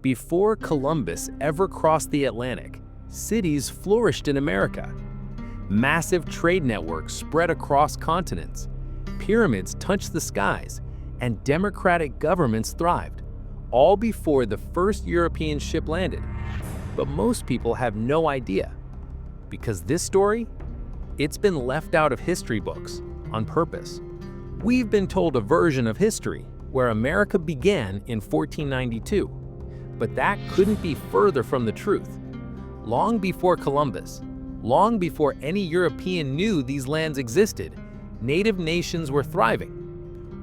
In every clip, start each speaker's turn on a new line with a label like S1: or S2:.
S1: Before Columbus ever crossed the Atlantic, cities flourished in America. Massive trade networks spread across continents, pyramids touched the skies, and democratic governments thrived, all before the first European ship landed. But most people have no idea, because this story, it's been left out of history books on purpose. We've been told a version of history where America began in 1492, but that couldn't be further from the truth. Long before Columbus, long before any European knew these lands existed, native nations were thriving.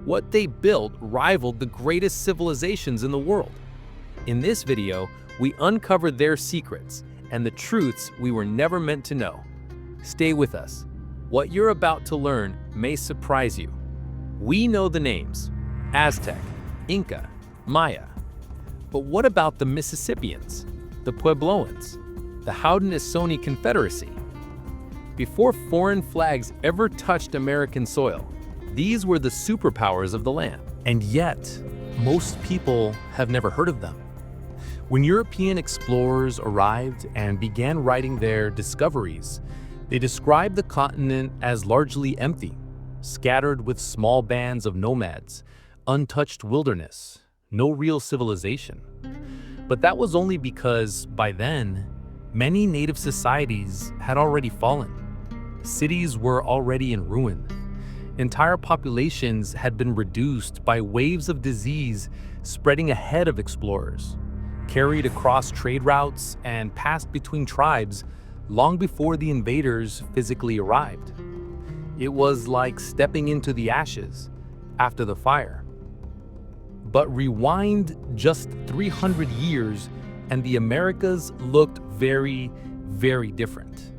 S1: What they built rivaled the greatest civilizations in the world. In this video, we uncover their secrets and the truths we were never meant to know. Stay with us. What you're about to learn may surprise you. We know the names: Aztec, Inca, Maya. But what about the Mississippians, the Puebloans, the Haudenosaunee Confederacy? Before foreign flags ever touched American soil, these were the superpowers of the land. And yet, most people have never heard of them. When European explorers arrived and began writing their discoveries, they described the continent as largely empty, scattered with small bands of nomads, untouched wilderness, no real civilization. But that was only because, by then, many native societies had already fallen. Cities were already in ruin. Entire populations had been reduced by waves of disease spreading ahead of explorers, carried across trade routes and passed between tribes long before the invaders physically arrived. It was like stepping into the ashes after the fire. But rewind just 300 years and the Americas looked very, very different.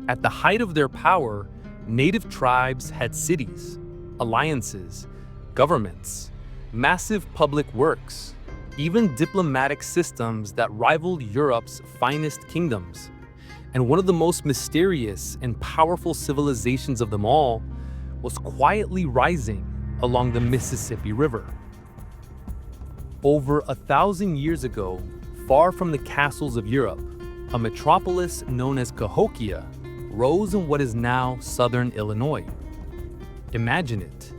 S1: At the height of their power, native tribes had cities, alliances, governments, massive public works, even diplomatic systems that rivaled Europe's finest kingdoms. And one of the most mysterious and powerful civilizations of them all was quietly rising along the Mississippi River. Over 1,000 years ago, far from the castles of Europe, a metropolis known as Cahokia rose in what is now southern Illinois. Imagine it: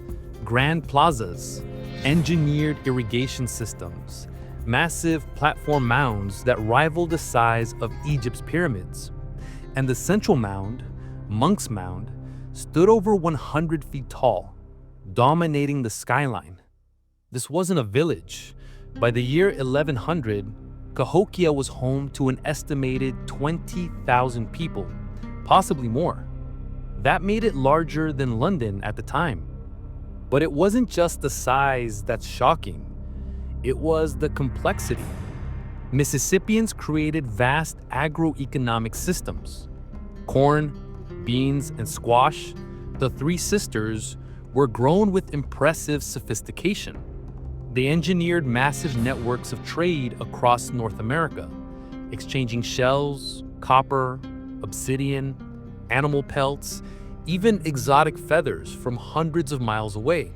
S1: grand plazas, engineered irrigation systems, massive platform mounds that rival the size of Egypt's pyramids. And the central mound, Monk's Mound, stood over 100 feet tall, dominating the skyline. This wasn't a village. By the year 1100, Cahokia was home to an estimated 20,000 people, possibly more. That made it larger than London at the time. But it wasn't just the size that's shocking. It was the complexity. Mississippians created vast agroeconomic systems. Corn, beans, and squash, the three sisters, were grown with impressive sophistication. They engineered massive networks of trade across North America, exchanging shells, copper, obsidian, animal pelts, even exotic feathers from hundreds of miles away.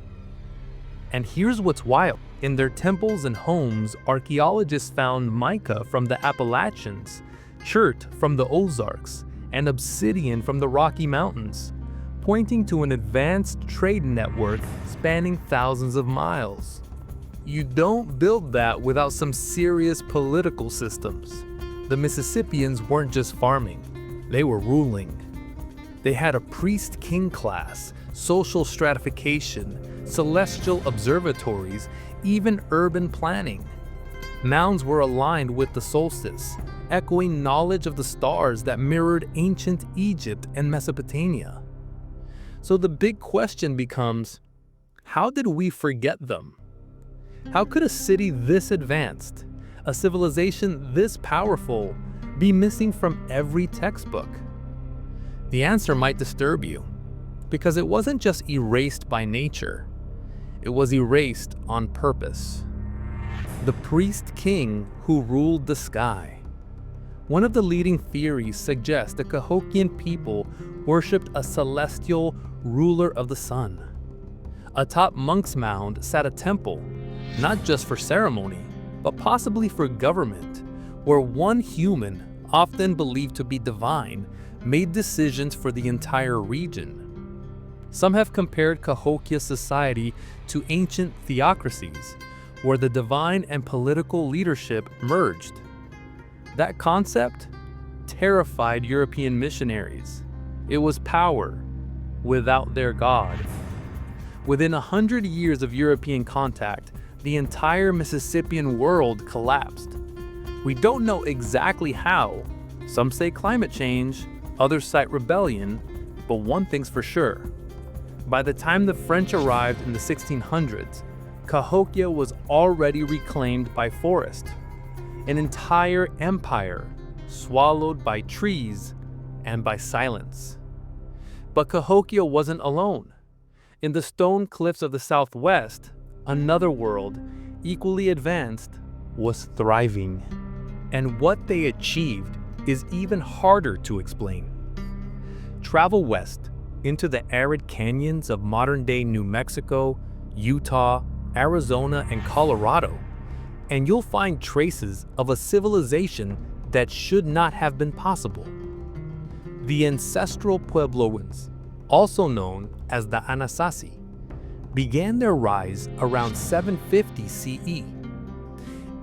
S1: And here's what's wild. In their temples and homes, archaeologists found mica from the Appalachians, chert from the Ozarks, and obsidian from the Rocky Mountains, pointing to an advanced trade network spanning thousands of miles. You don't build that without some serious political systems. The Mississippians weren't just farming, they were ruling. They had a priest-king class, social stratification, celestial observatories, even urban planning. Mounds were aligned with the solstice, echoing knowledge of the stars that mirrored ancient Egypt and Mesopotamia. So the big question becomes, how did we forget them? How could a city this advanced, a civilization this powerful, be missing from every textbook? The answer might disturb you, because it wasn't just erased by nature, it was erased on purpose. The priest-king who ruled the sky. One of the leading theories suggests the Cahokian people worshipped a celestial ruler of the sun. Atop Monk's Mound sat a temple, not just for ceremony, but possibly for government, where one human, often believed to be divine, made decisions for the entire region. Some have compared Cahokia society to ancient theocracies, where the divine and political leadership merged. That concept terrified European missionaries. It was power without their God. Within 100 years of European contact, the entire Mississippian world collapsed. We don't know exactly how. Some say climate change, others cite rebellion, but one thing's for sure. By the time the French arrived in the 1600s, Cahokia was already reclaimed by forest. An entire empire swallowed by trees and by silence. But Cahokia wasn't alone. In the stone cliffs of the Southwest, another world, equally advanced, was thriving. And what they achieved is even harder to explain. Travel west into the arid canyons of modern-day New Mexico, Utah, Arizona, and Colorado, and you'll find traces of a civilization that should not have been possible. The ancestral Puebloans, also known as the Anasazi, began their rise around 750 CE.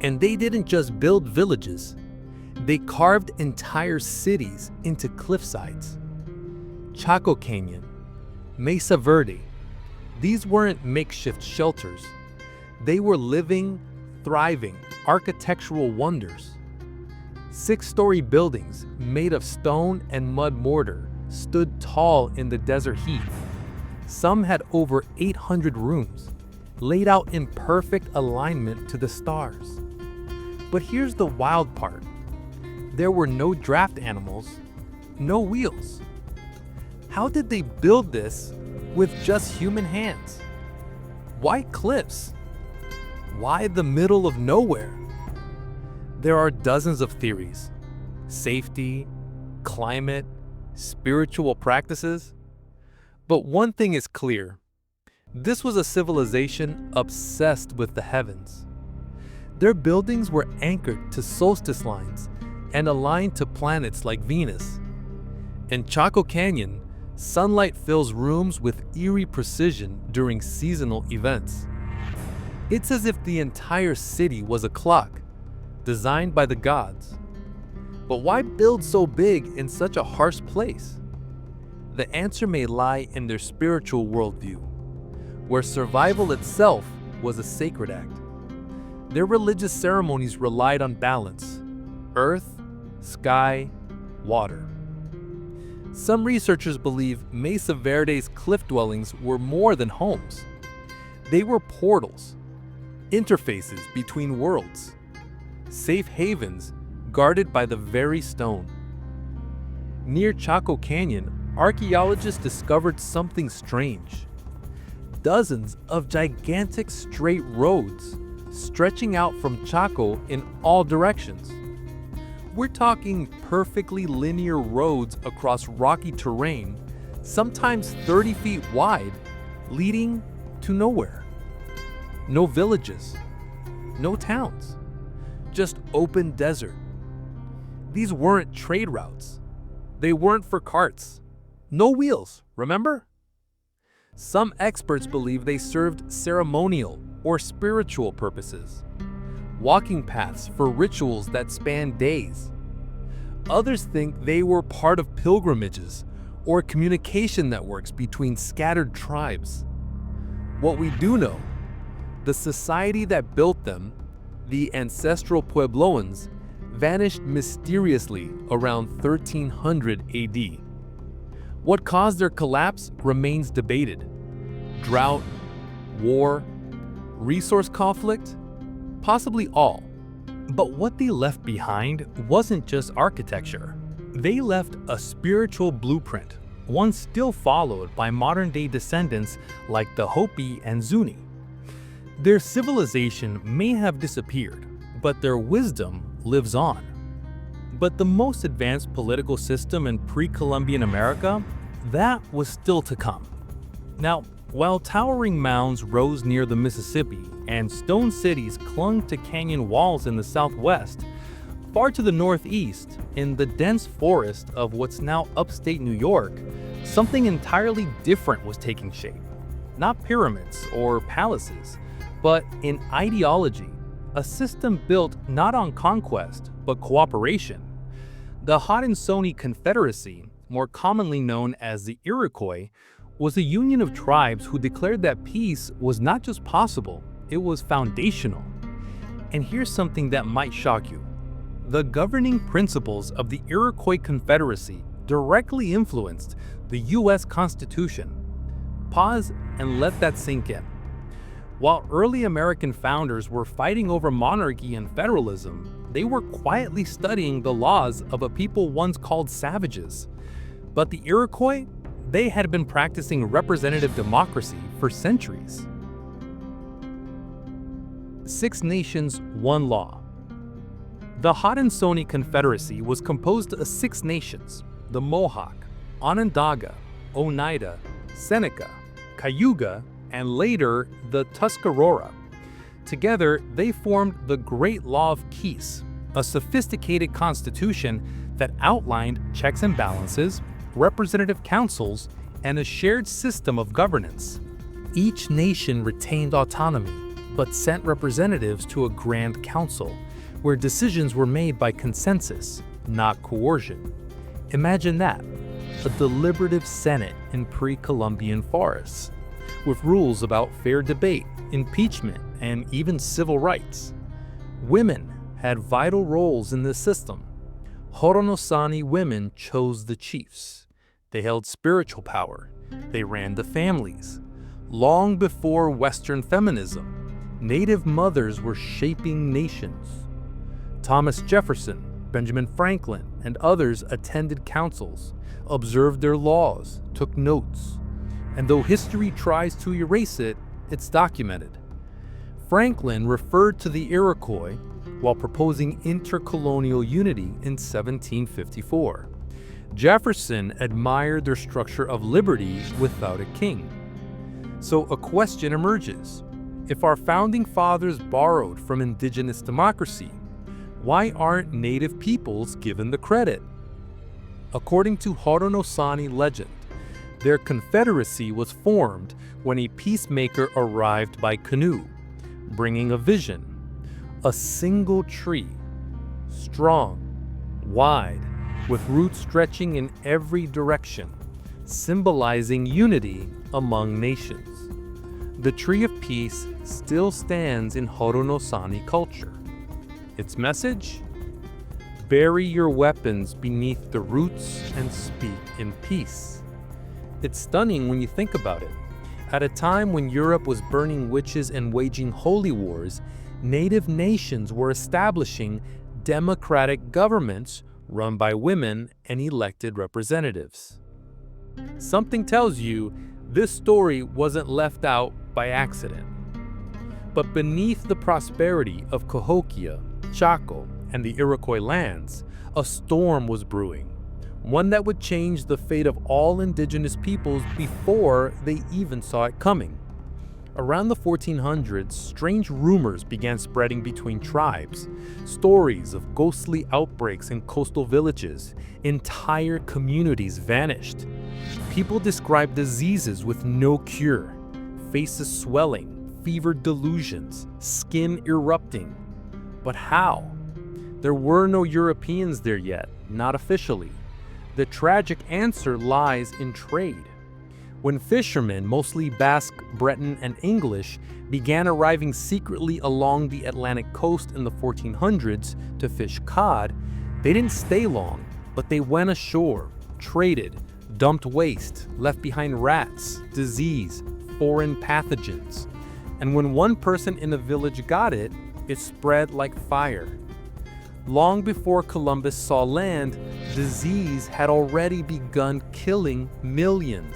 S1: And they didn't just build villages, they carved entire cities into cliffsides. Chaco Canyon, Mesa Verde, these weren't makeshift shelters. They were living, thriving architectural wonders. 6-story buildings made of stone and mud mortar stood tall in the desert heat. Some had over 800 rooms, laid out in perfect alignment to the stars. But here's the wild part. There were no draft animals, no wheels. How did they build this with just human hands? Why cliffs? Why the middle of nowhere? There are dozens of theories. Safety, climate, spiritual practices. But one thing is clear. This was a civilization obsessed with the heavens. Their buildings were anchored to solstice lines and aligned to planets like Venus. In Chaco Canyon, sunlight fills rooms with eerie precision during seasonal events. It's as if the entire city was a clock, designed by the gods. But why build so big in such a harsh place? The answer may lie in their spiritual worldview, where survival itself was a sacred act. Their religious ceremonies relied on balance: earth, sky, water. Some researchers believe Mesa Verde's cliff dwellings were more than homes. They were portals, interfaces between worlds, safe havens guarded by the very stone. Near Chaco Canyon, archaeologists discovered something strange. Dozens of gigantic straight roads stretching out from Chaco in all directions. We're talking perfectly linear roads across rocky terrain, sometimes 30 feet wide, leading to nowhere. No villages, no towns, just open desert. These weren't trade routes. They weren't for carts. No wheels, remember? Some experts believe they served ceremonial or spiritual purposes, walking paths for rituals that spanned days. Others think they were part of pilgrimages or communication networks between scattered tribes. What we do know, the society that built them, the ancestral Puebloans, vanished mysteriously around 1300 AD. What caused their collapse remains debated. Drought, war, resource conflict, possibly all. But what they left behind wasn't just architecture. They left a spiritual blueprint, one still followed by modern-day descendants like the Hopi and Zuni. Their civilization may have disappeared, but their wisdom lives on. But the most advanced political system in pre-Columbian America, that was still to come. Now,
S2: While towering mounds rose near the Mississippi and stone cities clung to canyon walls in the southwest, far to the northeast, in the dense forest of what's now upstate New York, something entirely different was taking shape. Not pyramids or palaces, but an ideology, a system built not on conquest, but cooperation. The Haudenosaunee Confederacy, more commonly known as the Iroquois, was a union of tribes who declared that peace was not just possible, it was foundational. And here's something that might shock you. The governing principles of the Iroquois Confederacy directly influenced the U.S. Constitution. Pause and let that sink in. While early American founders were fighting over monarchy and federalism, they were quietly studying the laws of a people once called savages. But the Iroquois, they had been practicing representative democracy for centuries. 6 Nations, 1 Law. The Haudenosaunee Confederacy was composed of 6 nations: the Mohawk, Onondaga, Oneida, Seneca, Cayuga, and later the Tuscarora. Together, they formed the Great Law of Keys, a sophisticated constitution that outlined checks and balances, representative councils, and a shared system of governance. Each nation retained autonomy, but sent representatives to a grand council, where decisions were made by consensus, not coercion. Imagine that, a deliberative Senate in pre-Columbian forests, with rules about fair debate, impeachment, and even civil rights. Women had vital roles in this system. Haudenosaunee women chose the chiefs. They held spiritual power. They ran the families. Long before Western feminism, Native mothers were shaping nations. Thomas Jefferson, Benjamin Franklin, and others attended councils, observed their laws, took notes. And though history tries to erase it, it's documented. Franklin referred to the Iroquois while proposing intercolonial unity in 1754. Jefferson admired their structure of liberty without a king. So a question emerges. If our founding fathers borrowed from indigenous democracy, why aren't native peoples given the credit? According to Haudenosaunee legend, their confederacy was formed when a peacemaker arrived by canoe, bringing a vision: a single tree, strong, wide, with roots stretching in every direction, symbolizing unity among nations. The Tree of Peace still stands in Haudenosaunee culture. Its message? Bury your weapons beneath the roots and speak in peace. It's stunning when you think about it. At a time when Europe was burning witches and waging holy wars, native nations were establishing democratic governments run by women and elected representatives. Something tells you this story wasn't left out by accident. But beneath the prosperity of Cahokia, Chaco, and the Iroquois lands, a storm was brewing, one that would change the fate of all indigenous peoples before they even saw it coming. Around the 1400s, strange rumors began spreading between tribes. Stories of ghostly outbreaks in coastal villages. Entire communities vanished. People described diseases with no cure, faces swelling, fever delusions, skin erupting. But how? There were no Europeans there yet, not officially. The tragic answer lies in trade. When fishermen, mostly Basque, Breton, and English, began arriving secretly along the Atlantic coast in the 1400s to fish cod, they didn't stay long, but they went ashore, traded, dumped waste, left behind rats, disease, foreign pathogens. And when one person in a village got it, it spread like fire. Long before Columbus saw land, disease had already begun killing millions.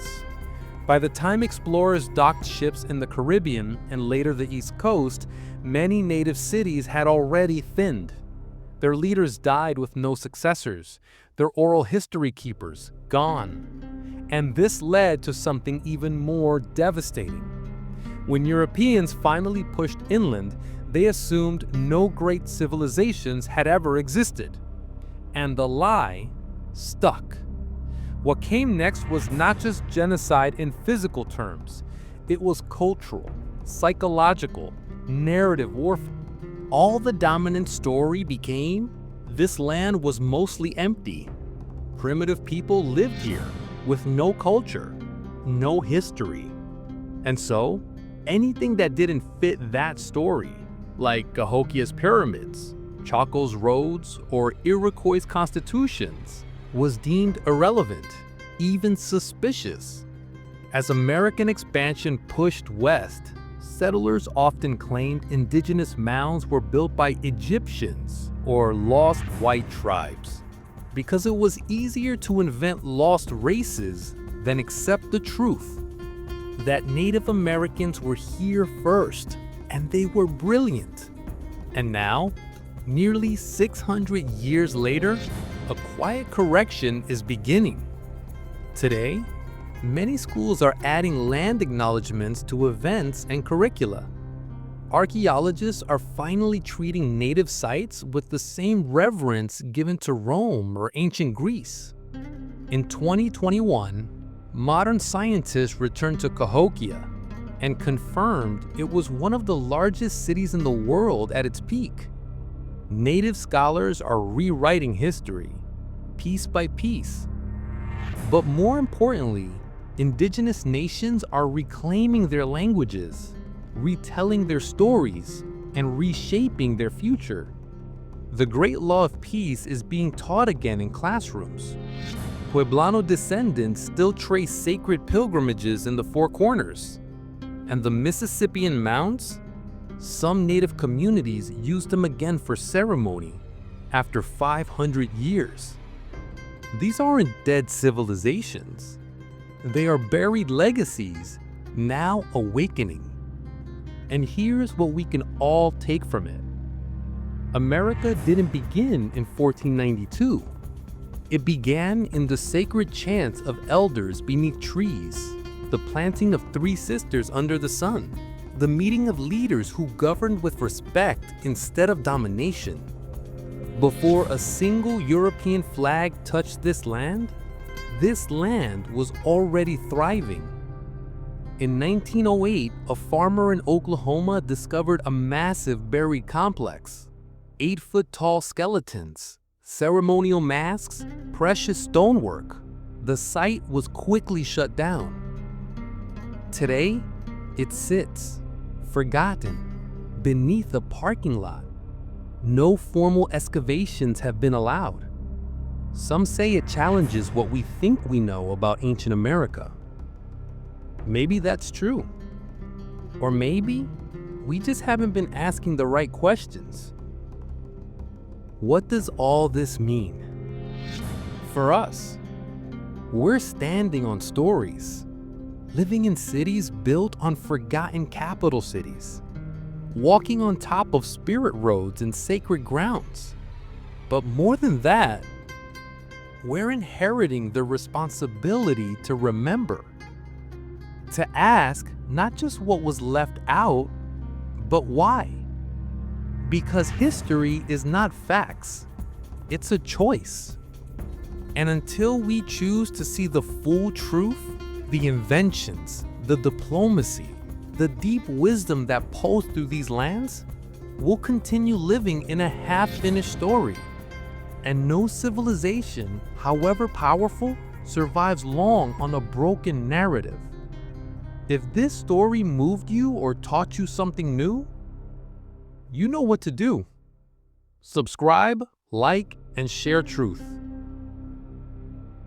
S2: By the time explorers docked ships in the Caribbean and later the East Coast, many native cities had already thinned. Their leaders died with no successors, their oral history keepers gone. And this led to something even more devastating. When Europeans finally pushed inland, they assumed no great civilizations had ever existed. And the lie stuck. What came next was not just genocide in physical terms. It was cultural, psychological, narrative warfare. All the dominant story became, this land was mostly empty. Primitive people lived here with no culture, no history. And so, anything that didn't fit that story, like Cahokia's pyramids, Chaco's roads, or Iroquois constitutions, was deemed irrelevant, even suspicious. As American expansion pushed west, settlers often claimed indigenous mounds were built by Egyptians or lost white tribes, because it was easier to invent lost races than accept the truth that Native Americans were here first, and they were brilliant. And now, nearly 600 years later, a quiet correction is beginning. Today, many schools are adding land acknowledgments to events and curricula. Archaeologists are finally treating native sites with the same reverence given to Rome or ancient Greece. In 2021, modern scientists returned to Cahokia and confirmed it was one of the largest cities in the world at its peak. Native scholars are rewriting history, piece by piece. But more importantly, indigenous nations are reclaiming their languages, retelling their stories, and reshaping their future. The Great Law of Peace is being taught again in classrooms. Pueblano descendants still trace sacred pilgrimages in the Four Corners. And the Mississippian mounds? Some native communities use them again for ceremony after 500 years. These aren't dead civilizations. They are buried legacies, now awakening. And here's what we can all take from it. America didn't begin in 1492. It began in the sacred chants of elders beneath trees, the planting of 3 sisters under the sun, the meeting of leaders who governed with respect instead of domination. Before a single European flag touched this land was already thriving. In 1908, a farmer in Oklahoma discovered a massive buried complex. 8-foot-tall skeletons, ceremonial masks, precious stonework. The site was quickly shut down. Today, it sits, forgotten, beneath a parking lot. No formal excavations have been allowed. Some say it challenges what we think we know about ancient America. Maybe that's true. Or maybe we just haven't been asking the right questions. What does all this mean? For us, we're standing on stories, living in cities built on forgotten capital cities, walking on top of spirit roads and sacred grounds. But more than that, we're inheriting the responsibility to remember, to ask not just what was left out, but why. Because history is not facts, it's a choice. And until we choose to see the full truth, the inventions, the diplomacy, the deep wisdom that pulsed through these lands, we'll continue living in a half-finished story. And no civilization, however powerful, survives long on a broken narrative. If this story moved you or taught you something new, you know what to do. Subscribe, like, and share truth.